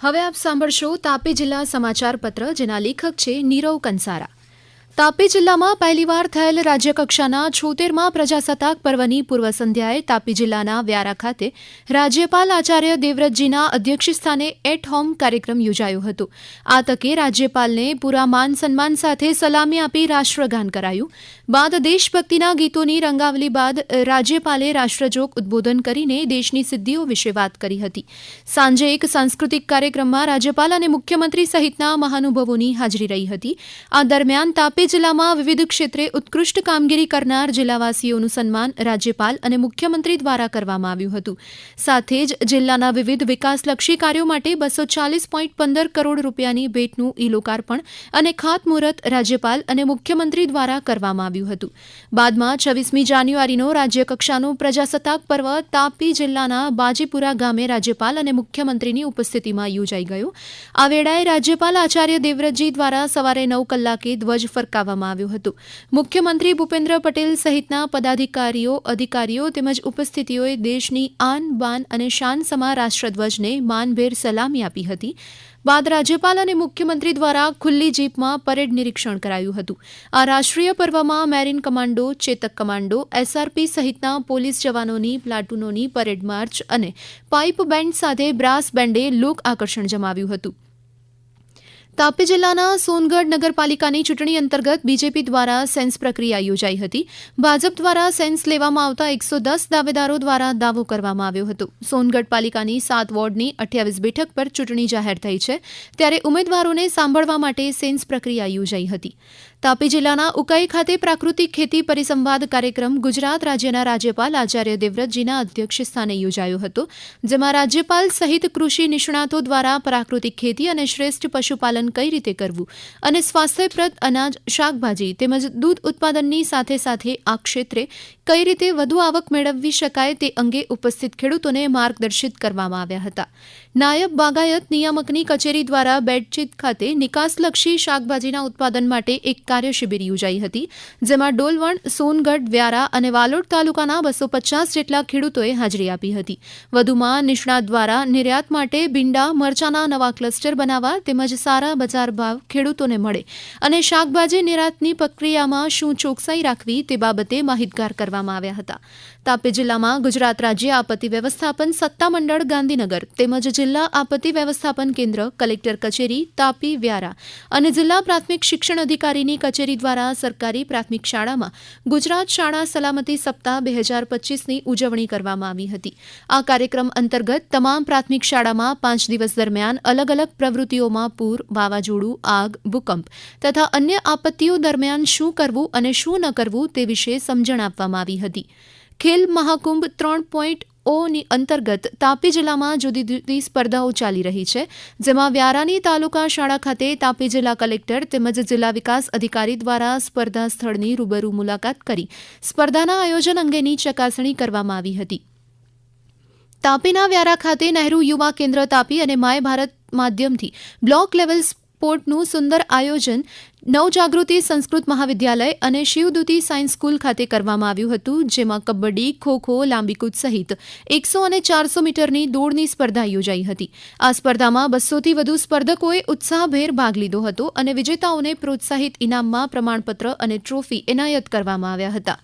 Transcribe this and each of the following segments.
હવે આપ સાંભળશો તાપી જિલ્લા સમાચાર પત્ર, જેના લેખક છે નીરવ કંસારા. તાપી જિલ્લામાં પહેલીવાર થયેલ રાજ્યકક્ષાના 76મા પ્રજાસત્તાક પર્વની પૂર્વ સંધ્યાએ તાપી જિલ્લાના વ્યારા ખાતે રાજ્યપાલ આચાર્ય દેવવ્રતજીના અધ્યક્ષસ્થાને એટ હોમ કાર્યક્રમ યોજાયો હતો. આ તકે રાજ્યપાલને પૂરા માન સન્માન સાથે સલામી આપી રાષ્ટ્રગાન કરાયું. બાદ દેશભક્તિના ગીતોની રંગાવલી બાદ રાજ્યપાલે રાષ્ટ્રજોગ ઉદબોધન કરીને દેશની સિદ્ધિઓ વિશે વાત કરી હતી. સાંજે એક સાંસ્કૃતિક કાર્યક્રમમાં રાજ્યપાલ અને મુખ્યમંત્રી સહિતના મહાનુભાવોની હાજરી રહી હતી. આ દરમિયાન તાપી જિલ્લામાં વિવિધ ક્ષેત્રે ઉત્કૃષ્ટ કામગીરી કરનાર જિલ્લાવાસીઓનું સન્માન રાજ્યપાલ અને મુખ્યમંત્રી દ્વારા કરવામાં આવ્યું હતું. સાથે જ જિલ્લાના વિવિધ વિકાસલક્ષી કાર્યો માટે 240.15 કરોડ રૂપિયાની ભેટનું ઈ લોકાર્પણ અને ખાતમુહૂર્ત રાજ્યપાલ અને મુખ્યમંત્રી દ્વારા કરવામાં આવ્યું હતું. બાદમાં 26મી જાન્યુઆરીનો રાજ્યકક્ષાનું પ્રજાસત્તાક પર્વ તાપી જિલ્લાના બાજીપુરા ગામે રાજ્યપાલ અને મુખ્યમંત્રીની ઉપસ્થિતિમાં યોજાઈ ગયું. આ વેળાએ રાજ્યપાલ આચાર્ય દેવવ્રતજી દ્વારા સવારે 9 કલાકે ધ્વજ ફરકાવવામાં આવ્યો હતો. મુખ્યમંત્રી ભૂપેન્દ્ર પટેલ સહિતના પદાધિકારીઓ, અધિકારીઓ તેમજ ઉપસ્થિતિઓએ દેશની આન, બાન અને શાન સમા રાષ્ટ્રધ્વજને માનભેર સલામી આપી હતી. બાદ રાજ્યપાલ અને મુખ્યમંત્રી દ્વારા ખુલ્લી જીપમાં પરેડ નિરીક્ષણ કરાયું હતું. આ રાષ્ટ્રીય પર્વમાં marine commando, Chetak commando, SRP સહિતના પોલીસ જવાનોની પ્લાટૂનોની પરેડ માર્ચ અને પાઇપ બેન્ડ સાથે બ્રાસ બેન્ડે લોક આકર્ષણ જમાવ્યું હતું. તાપી જિલ્લાના સોનગઢ નગરપાલિકાની ચૂંટણી અંતર્ગત બીજેપી દ્વારા સેન્સ પ્રક્રિયા યોજાઈ હતી. ભાજપ દ્વારા સેન્સ લેવામાં આવતા 110 દાવેદારો દ્વારા દાવો કરવામાં આવ્યો હતો. સોનગઢ પાલિકાની 7 વોર્ડની 28 બેઠક પર ચૂંટણી જાહેર થઈ છે, ત્યારે ઉમેદવારોને સાંભળવા માટે સેન્સ પ્રક્રિયા યોજાઈ હતી. તાપી જિલ્લાના ઉકાઈ ખાતે પ્રાકૃતિક ખેતી પરિસંવાદ કાર્યક્રમ ગુજરાત રાજ્યના રાજ્યપાલ આચાર્ય દેવવ્રતજીના અધ્યક્ષસ્થાને યોજાયો હતો, જેમાં રાજ્યપાલ સહિત કૃષિ નિષ્ણાતો દ્વારા પ્રાકૃતિક ખેતી અને શ્રેષ્ઠ પશુપાલન કઈ રીતે કરવું અને સ્વાસ્થ્યપ્રદ અનાજ, શાકભાજી તેમજ દૂધ ઉત્પાદનની સાથે સાથે આ ક્ષેત્રે કઈ રીતે વધુ આવક મેળવવી શકાય તે અંગે ઉપસ્થિત ખેડૂતોને માર્ગદર્શિત કરવામાં આવ્યા હતા. નાયબ બાગાયત નિયામકની કચેરી દ્વારા બેડચીત ખાતે નિકાસલક્ષી શાકભાજીના ઉત્પાદન માટે એક કાર્યશિબિર યોજાઈ હતી, જેમાં ડોલવણ, સોનગઢ, વ્યારા અને વાલોડ તાલુકાના 250 જેટલા ખેડૂતોએ હાજરી આપી હતી. વધુમાં નિષ્ણાત દ્વારા નિર્યાત માટે ભીંડા, મરચાના નવા ક્લસ્ટર બનાવવા તેમજ સારા બજાર ભાવ ખેડૂતોને મળે અને શાકભાજી નિર્યાતની પ્રક્રિયામાં શું ચોકસાઈ રાખવી તે બાબતે માહિતગાર કરવામાં આવ્યા હતા. તાપી જિલ્લામાં ગુજરાત રાજ્ય આપત્તિ વ્યવસ્થાપન સત્તામંડળ ગાંધીનગર તેમજ જિલ્લા આપત્તિ વ્યવસ્થાપન કેન્દ્ર, કલેક્ટર કચેરી તાપી, વ્યારા અને જિલ્લા પ્રાથમિક શિક્ષણ અધિકારીની કચેરી દ્વારા સરકારી પ્રાથમિક શાળામાં ગુજરાત શાળા સલામતી સપ્તાહ 2025ની ઉજવણી કરવામાં આવી હતી. આ કાર્યક્રમ અંતર્ગત તમામ પ્રાથમિક શાળામાં 5 દિવસ દરમિયાન અલગ અલગ પ્રવૃત્તિઓમાં પૂર, વાવાઝોડું, આગ, ભૂકંપ તથા અન્ય આપત્તિઓ દરમિયાન શું કરવું અને શું ન કરવું તે વિશે સમજણ આપવામાં આવી હતી. ખેલ મહાકુંભ 3.0ની અંતર્ગત તાપી જિલ્લામાં જુદી જુદી સ્પર્ધાઓ ચાલી રહી છે, જેમાં વ્યારાની તાલુકા શાળા ખાતે તાપી જિલ્લા કલેક્ટર તેમજ જિલ્લા વિકાસ અધિકારી દ્વારા સ્પર્ધા સ્થળની રૂબરૂ મુલાકાત કરી સ્પર્ધાના આયોજન અંગેની ચકાસણી કરવામાં આવી હતી. તાપીના વ્યારા ખાતે નહેરુ યુવા કેન્દ્ર તાપી અને માય ભારત માધ્યમથી બ્લોક લેવલ સ્પોર્ટનું સુંદર આયોજન નવજાગૃતિ સંસ્કૃત મહાવિદ્યાલય અને શિવદૂતી સાયન્સ સ્કૂલ ખાતે કરવામાં આવ્યું હતું, જેમાં કબડ્ડી, ખો-ખો, લાંબીકૂદ સહિત 100 અને 400 મીટરની દોડની સ્પર્ધા યોજાઈ હતી. આ સ્પર્ધામાં 200થી વધુ સ્પર્ધકોએ ઉત્સાહભેર ભાગ લીધો હતો અને વિજેતાઓને પ્રોત્સાહિત ઇનામમાં પ્રમાણપત્ર અને ટ્રોફી એનાયત કરવામાં આવ્યા હતા.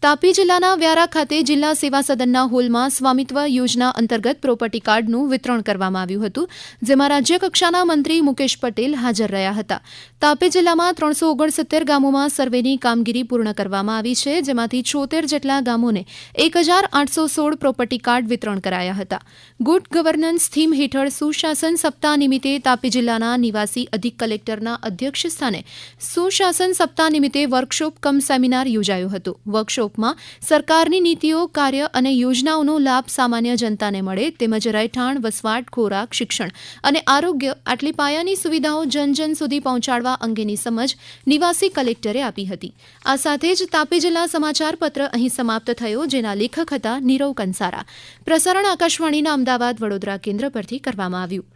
તાપી જિલ્લાના વ્યારા ખાતે જિલ્લા સેવા સદનના હોલમાં સ્વામિત્વ યોજના અંતર્ગત પ્રોપર્ટી કાર્ડનું વિતરણ કરવામાં આવ્યું હતું, જેમાં રાજ્યકક્ષાના મંત્રી મુકેશ પટેલ હાજર રહ્યા હતા. તાપી જિલ્લામાં 369 ગામોમાં સર્વેની કામગીરી પૂર્ણ કરવામાં આવી છે, જેમાંથી 76 જેટલા ગામોને 1816 પ્રોપર્ટી કાર્ડ વિતરણ કરાયા હતા. ગુડ ગવર્નન્સ થીમ હેઠળ સુશાસન સપ્તાહ નિમિત્તે તાપી જિલ્લાના નિવાસી અધિક કલેક્ટરના અધ્યક્ષસ્થાને સુશાસન સપ્તાહ નિમિત્તે વર્કશોપ કમ સેમિનાર યોજાયો હતો. વર્કશોપ સરકારની નીતિઓ, કાર્ય અને યોજનાઓનો લાભ સામાન્ય જનતાને મળે તેમજ રહેઠાણ, વસવાટ, ખોરાક, શિક્ષણ અને આરોગ્ય આટલી પાયાની સુવિધાઓ જન સુધી પહોંચાડવા અંગેની સમજ નિવાસી કલેક્ટરે આપી હતી. આ સાથે જ તાપી જિલ્લા સમાચાર પત્ર અહીં સમાપ્ત થયો, જેના લેખક હતા નીરવ કંસારા. પ્રસારણ આકાશવાણીના અમદાવાદ, વડોદરા કેન્દ્ર પરથી કરવામાં આવ્યું.